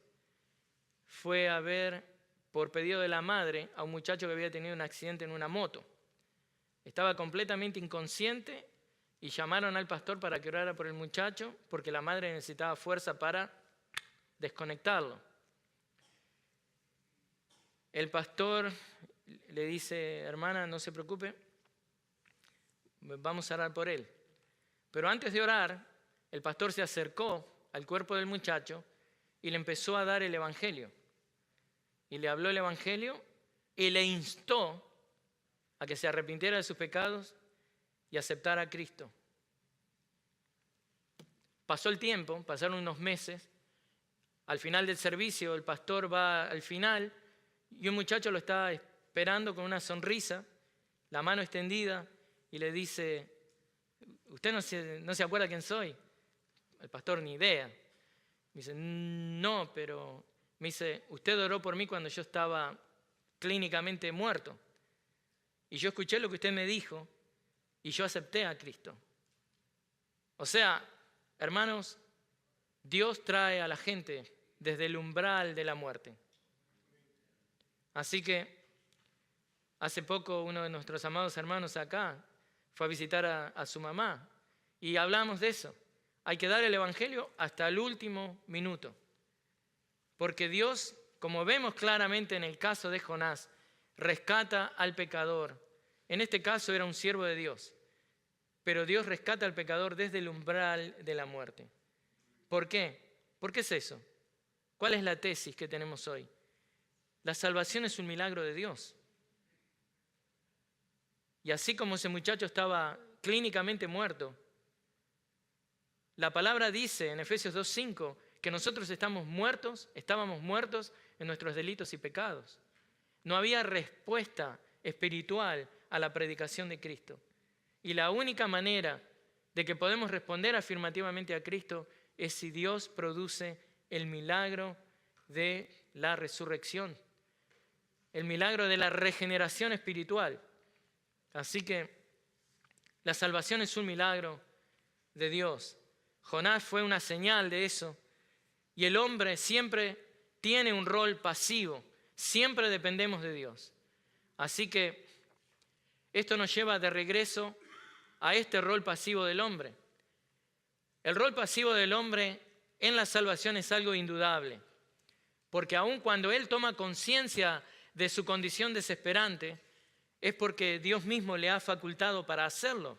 fue a ver, por pedido de la madre, a un muchacho que había tenido un accidente en una moto. Estaba completamente inconsciente y llamaron al pastor para que orara por el muchacho porque la madre necesitaba fuerza para desconectarlo. El pastor le dice: hermana, no se preocupe, vamos a orar por él. Pero antes de orar, el pastor se acercó al cuerpo del muchacho y le empezó a dar el evangelio. Y le habló el evangelio y le instó a que se arrepintiera de sus pecados y aceptara a Cristo. Pasó el tiempo, pasaron unos meses. Al final del servicio, el pastor va al final y un muchacho lo está esperando con una sonrisa, la mano extendida, y le dice: ¿usted no se acuerda quién soy? El pastor: ni idea. Me dice: no, pero me dice: usted oró por mí cuando yo estaba clínicamente muerto. Y yo escuché lo que usted me dijo y yo acepté a Cristo. O sea, hermanos, Dios trae a la gente desde el umbral de la muerte. Así que hace poco uno de nuestros amados hermanos acá fue a visitar a su mamá y hablamos de eso. Hay que dar el evangelio hasta el último minuto. Porque Dios, como vemos claramente en el caso de Jonás, rescata al pecador. En este caso era un siervo de Dios. Pero Dios rescata al pecador desde el umbral de la muerte. ¿Por qué? ¿Por qué es eso? ¿Cuál es la tesis que tenemos hoy? La salvación es un milagro de Dios. Y así como ese muchacho estaba clínicamente muerto, la palabra dice en Efesios 2:5 que nosotros estábamos muertos en nuestros delitos y pecados. No había respuesta espiritual a la predicación de Cristo. Y la única manera de que podemos responder afirmativamente a Cristo es si Dios produce el milagro de la resurrección, el milagro de la regeneración espiritual. Así que la salvación es un milagro de Dios. Jonás fue una señal de eso. Y el hombre siempre tiene un rol pasivo. Siempre dependemos de Dios. Así que esto nos lleva de regreso a este rol pasivo del hombre. El rol pasivo del hombre en la salvación es algo indudable. Porque aun cuando él toma conciencia de su condición desesperante, es porque Dios mismo le ha facultado para hacerlo.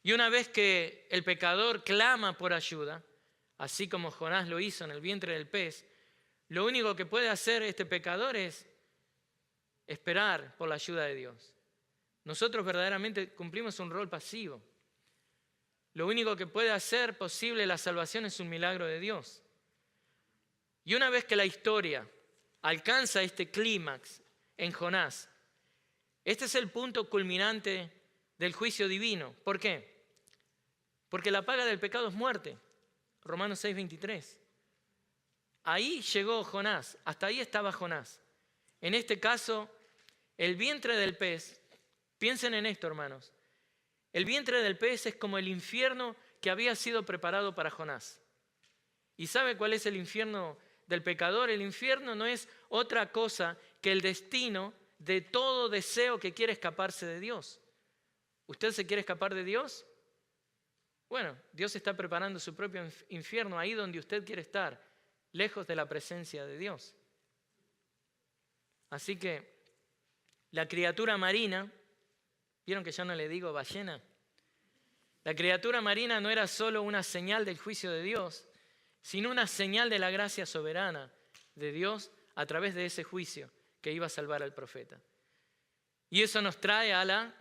Y una vez que el pecador clama por ayuda, así como Jonás lo hizo en el vientre del pez, lo único que puede hacer este pecador es esperar por la ayuda de Dios. Nosotros verdaderamente cumplimos un rol pasivo. Lo único que puede hacer posible la salvación es un milagro de Dios. Y una vez que la historia alcanza este clímax en Jonás, este es el punto culminante del juicio divino. ¿Por qué? Porque la paga del pecado es muerte. Romanos 6:23. Ahí llegó Jonás, hasta ahí estaba Jonás. En este caso, el vientre del pez, piensen en esto, hermanos. El vientre del pez es como el infierno que había sido preparado para Jonás. ¿Y sabe cuál es el infierno del pecador? El infierno no es otra cosa que el destino de todo deseo que quiere escaparse de Dios. ¿Usted se quiere escapar de Dios? Bueno, Dios está preparando su propio infierno ahí donde usted quiere estar, lejos de la presencia de Dios. Así que la criatura marina, ¿vieron que ya no le digo ballena? La criatura marina no era solo una señal del juicio de Dios, sino una señal de la gracia soberana de Dios a través de ese juicio que iba a salvar al profeta. Y eso nos trae a la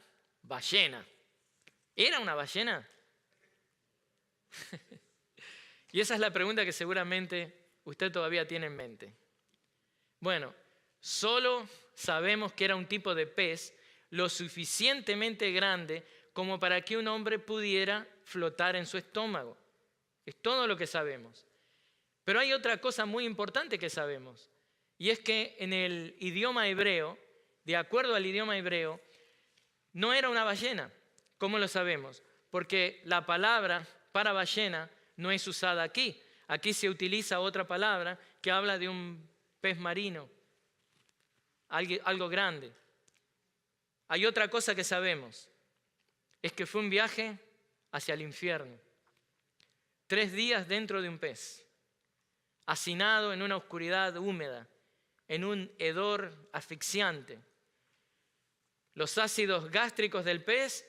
ballena. ¿Era una ballena? Y esa es la pregunta que seguramente usted todavía tiene en mente. Bueno, solo sabemos que era un tipo de pez lo suficientemente grande como para que un hombre pudiera flotar en su estómago. Es todo lo que sabemos. Pero hay otra cosa muy importante que sabemos, y es que en el idioma hebreo, de acuerdo al idioma hebreo, no era una ballena. ¿Cómo lo sabemos? Porque la palabra para ballena no es usada aquí. Aquí se utiliza otra palabra que habla de un pez marino, algo grande. Hay otra cosa que sabemos, es que fue un viaje hacia el infierno. 3 días dentro de un pez, hacinado en una oscuridad húmeda, en un hedor asfixiante. Los ácidos gástricos del pez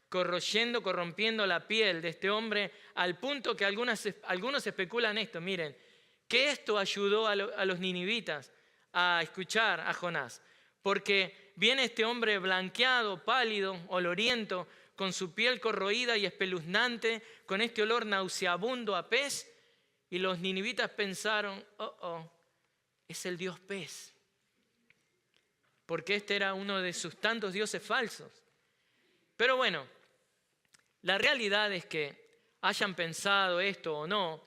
corrompiendo la piel de este hombre, al punto que algunos especulan esto. Miren, que esto ayudó a los ninivitas a escuchar a Jonás, porque viene este hombre blanqueado, pálido, oloriento, con su piel corroída y espeluznante, con este olor nauseabundo a pez, y los ninivitas pensaron, es el dios pez, porque este era uno de sus tantos dioses falsos. Pero bueno, la realidad es que hayan pensado esto o no,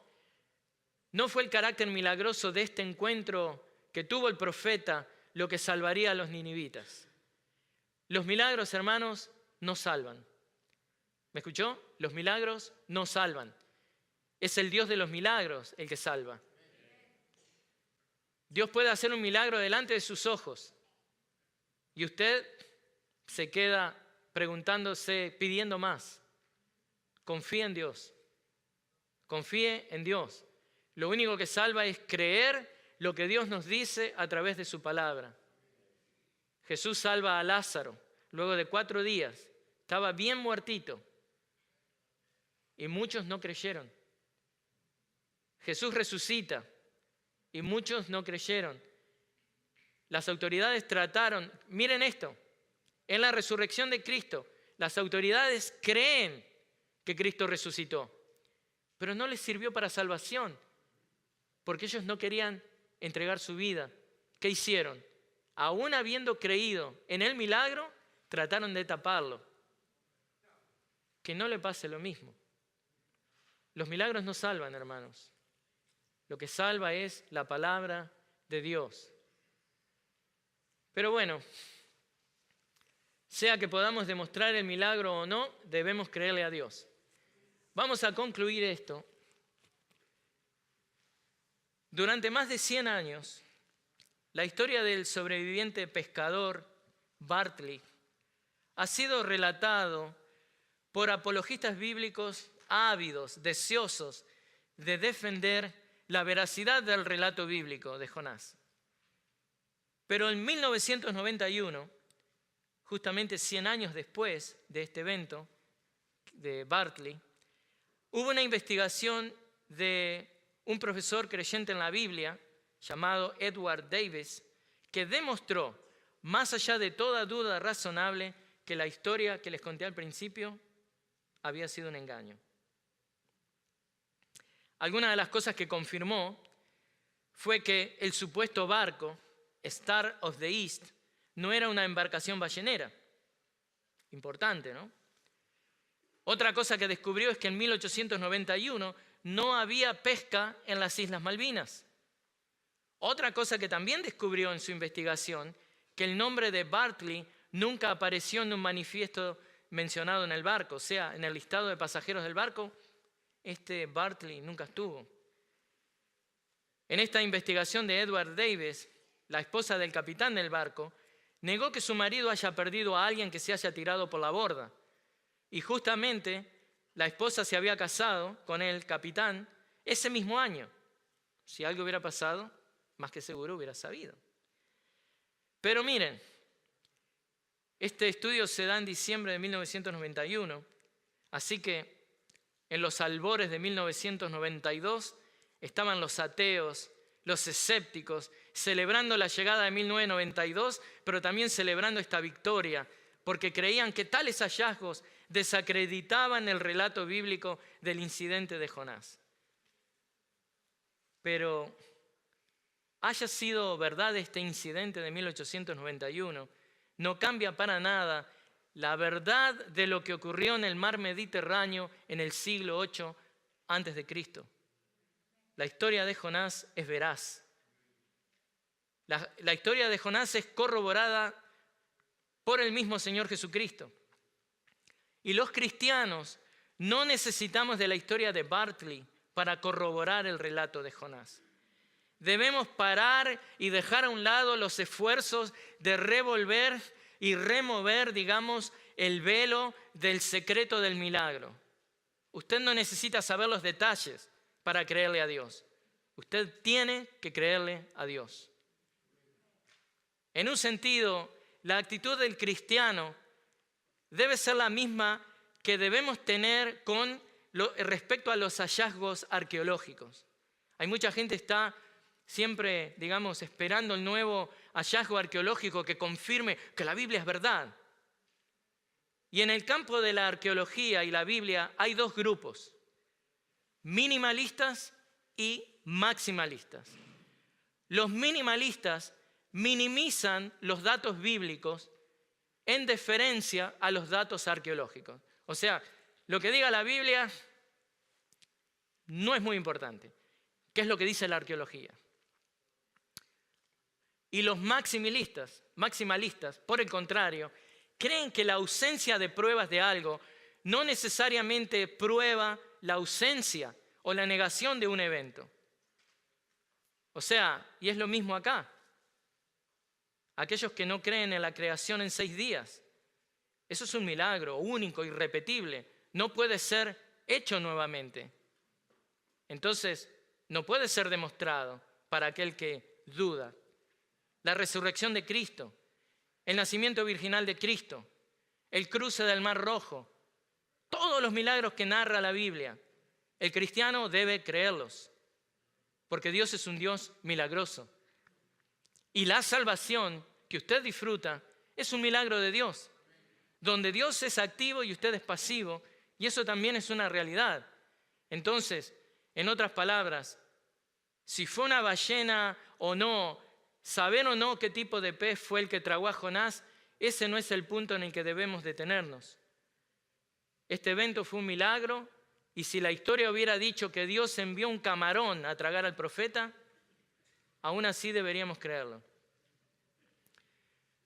no fue el carácter milagroso de este encuentro que tuvo el profeta lo que salvaría a los ninivitas. Los milagros, hermanos, no salvan. ¿Me escuchó? Los milagros no salvan. Es el Dios de los milagros el que salva. Dios puede hacer un milagro delante de sus ojos y usted se queda preguntándose, pidiendo más. Confíe en Dios. Confíe en Dios. Lo único que salva es creer lo que Dios nos dice a través de su palabra. Jesús salva a Lázaro luego de 4 días. Estaba bien muertito y muchos no creyeron. Jesús resucita y muchos no creyeron. Las autoridades trataron, miren esto, en la resurrección de Cristo, las autoridades creen que Cristo resucitó, pero no les sirvió para salvación, porque ellos no querían entregar su vida. ¿Qué hicieron? Aún habiendo creído en el milagro, trataron de taparlo. Que no le pase lo mismo. Los milagros no salvan, hermanos. Lo que salva es la palabra de Dios. Pero bueno, sea que podamos demostrar el milagro o no, debemos creerle a Dios. Vamos a concluir esto. Durante más de 100 años, la historia del sobreviviente pescador Bartley ha sido relatado por apologistas bíblicos ávidos, deseosos de defender la veracidad del relato bíblico de Jonás. Pero en 1991, justamente 100 años después de este evento de Bartley, hubo una investigación de un profesor creyente en la Biblia llamado Edward Davis, que demostró, más allá de toda duda razonable, que la historia que les conté al principio había sido un engaño. Alguna de las cosas que confirmó fue que el supuesto barco, Star of the East, no era una embarcación ballenera. Importante, ¿no? Otra cosa que descubrió es que en 1891 no había pesca en las Islas Malvinas. Otra cosa que también descubrió en su investigación, que el nombre de Bartley nunca apareció en un manifiesto mencionado en el barco, o sea, en el listado de pasajeros del barco, este Bartley nunca estuvo. En esta investigación de Edward Davis, la esposa del capitán del barco negó que su marido haya perdido a alguien que se haya tirado por la borda. Y justamente la esposa se había casado con el capitán ese mismo año. Si algo hubiera pasado, más que seguro hubiera sabido. Pero miren, este estudio se da en diciembre de 1991, así que en los albores de 1992 estaban los ateos, los escépticos, celebrando la llegada de 1992, pero también celebrando esta victoria, porque creían que tales hallazgos desacreditaban el relato bíblico del incidente de Jonás. Pero haya sido verdad este incidente de 1891, no cambia para nada la verdad de lo que ocurrió en el mar Mediterráneo en el siglo VIII antes de Cristo. La historia de Jonás es veraz. La historia de Jonás es corroborada por el mismo Señor Jesucristo. Y los cristianos no necesitamos de la historia de Bartley para corroborar el relato de Jonás. Debemos parar y dejar a un lado los esfuerzos de revolver y remover, digamos, el velo del secreto del milagro. Usted no necesita saber los detalles para creerle a Dios. Usted tiene que creerle a Dios. En un sentido, la actitud del cristiano debe ser la misma que debemos tener respecto a los hallazgos arqueológicos. Hay mucha gente que está siempre, digamos, esperando el nuevo hallazgo arqueológico que confirme que la Biblia es verdad. Y en el campo de la arqueología y la Biblia hay dos grupos, minimalistas y maximalistas. Los minimalistas minimizan los datos bíblicos en deferencia a los datos arqueológicos. O sea, lo que diga la Biblia no es muy importante. ¿Qué es lo que dice la arqueología? Y los maximalistas, por el contrario, creen que la ausencia de pruebas de algo no necesariamente prueba la ausencia o la negación de un evento. O sea, y es lo mismo acá. Aquellos que no creen en la creación en 6 días, eso es un milagro único, irrepetible. No puede ser hecho nuevamente. Entonces, no puede ser demostrado para aquel que duda. La resurrección de Cristo, el nacimiento virginal de Cristo, el cruce del Mar Rojo, todos los milagros que narra la Biblia, el cristiano debe creerlos, porque Dios es un Dios milagroso. Y la salvación que usted disfruta es un milagro de Dios, donde Dios es activo y usted es pasivo, y eso también es una realidad. Entonces, en otras palabras, si fue una ballena o no, saber o no qué tipo de pez fue el que tragó a Jonás, ese no es el punto en el que debemos detenernos. Este evento fue un milagro, y si la historia hubiera dicho que Dios envió un camarón a tragar al profeta, aún así deberíamos creerlo.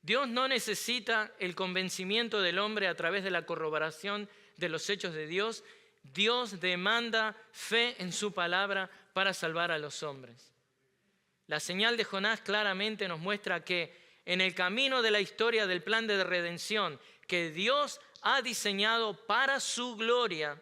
Dios no necesita el convencimiento del hombre a través de la corroboración de los hechos de Dios. Dios demanda fe en su palabra para salvar a los hombres. La señal de Jonás claramente nos muestra que en el camino de la historia del plan de redención que Dios ha diseñado para su gloria,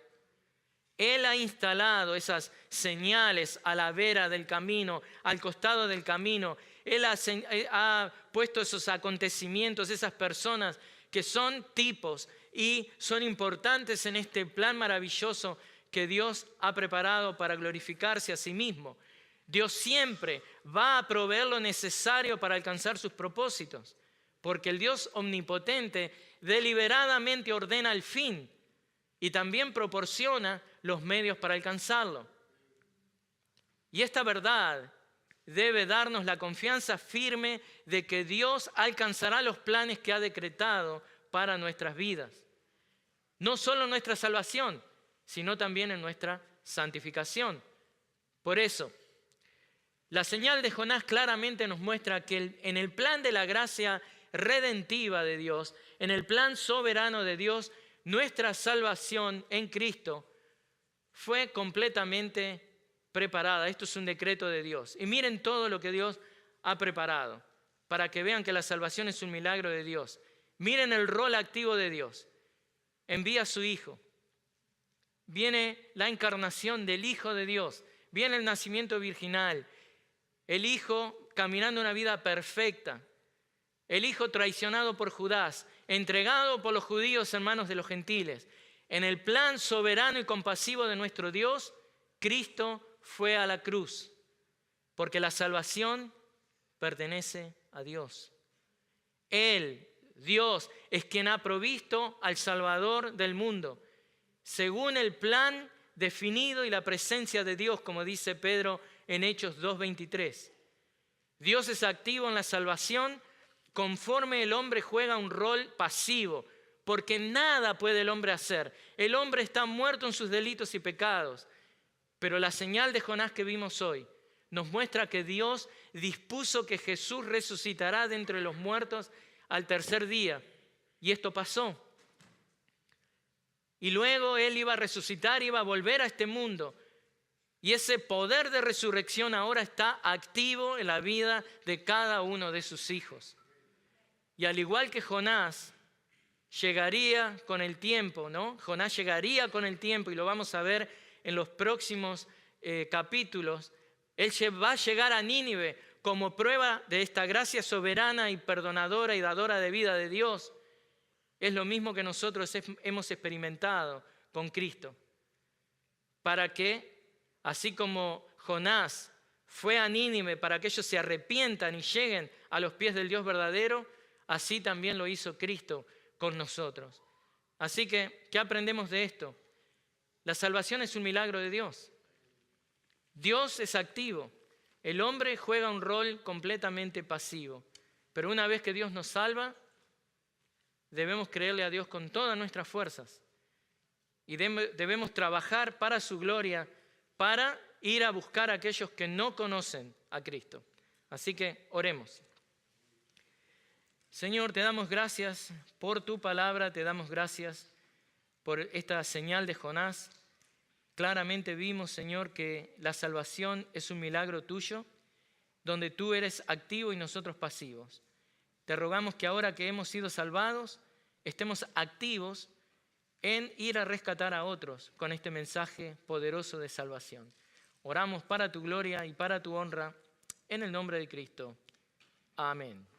Él ha instalado esas señales a la vera del camino, al costado del camino. Él ha puesto esos acontecimientos, esas personas que son tipos y son importantes en este plan maravilloso que Dios ha preparado para glorificarse a sí mismo. Dios siempre va a proveer lo necesario para alcanzar sus propósitos, porque el Dios omnipotente deliberadamente ordena el fin y también proporciona los medios para alcanzarlo. Y esta verdad debe darnos la confianza firme de que Dios alcanzará los planes que ha decretado para nuestras vidas. No solo en nuestra salvación, sino también en nuestra santificación. Por eso, la señal de Jonás claramente nos muestra que en el plan de la gracia redentiva de Dios, en el plan soberano de Dios, nuestra salvación en Cristo fue completamente preparada. Esto es un decreto de Dios. Y miren todo lo que Dios ha preparado para que vean que la salvación es un milagro de Dios. Miren el rol activo de Dios. Envía a su Hijo. Viene la encarnación del Hijo de Dios. Viene el nacimiento virginal. El Hijo caminando una vida perfecta. El Hijo traicionado por Judas, entregado por los judíos en manos de los gentiles. En el plan soberano y compasivo de nuestro Dios, Cristo fue a la cruz, porque la salvación pertenece a Dios. Él, Dios, es quien ha provisto al Salvador del mundo, según el plan definido y la presencia de Dios, como dice Pedro en Hechos 2:23. Dios es activo en la salvación conforme el hombre juega un rol pasivo, porque nada puede el hombre hacer. El hombre está muerto en sus delitos y pecados. Pero la señal de Jonás que vimos hoy nos muestra que Dios dispuso que Jesús resucitará de entre los muertos al tercer día. Y esto pasó. Y luego Él iba a resucitar, iba a volver a este mundo. Y ese poder de resurrección ahora está activo en la vida de cada uno de sus hijos. Y al igual que Jonás llegaría con el tiempo, ¿no? Jonás llegaría con el tiempo, y lo vamos a ver en los próximos capítulos. Él va a llegar a Nínive como prueba de esta gracia soberana y perdonadora y dadora de vida de Dios. Es lo mismo que nosotros hemos experimentado con Cristo. Para que, así como Jonás fue a Nínive para que ellos se arrepientan y lleguen a los pies del Dios verdadero, así también lo hizo Cristo con nosotros. Así que, ¿qué aprendemos de esto? La salvación es un milagro de Dios. Dios es activo. El hombre juega un rol completamente pasivo. Pero una vez que Dios nos salva, debemos creerle a Dios con todas nuestras fuerzas. Y debemos trabajar para su gloria, para ir a buscar a aquellos que no conocen a Cristo. Así que oremos. Señor, te damos gracias por tu palabra, te damos gracias por esta señal de Jonás. Claramente vimos, Señor, que la salvación es un milagro tuyo, donde tú eres activo y nosotros pasivos. Te rogamos que ahora que hemos sido salvados, estemos activos en ir a rescatar a otros con este mensaje poderoso de salvación. Oramos para tu gloria y para tu honra, en el nombre de Cristo. Amén.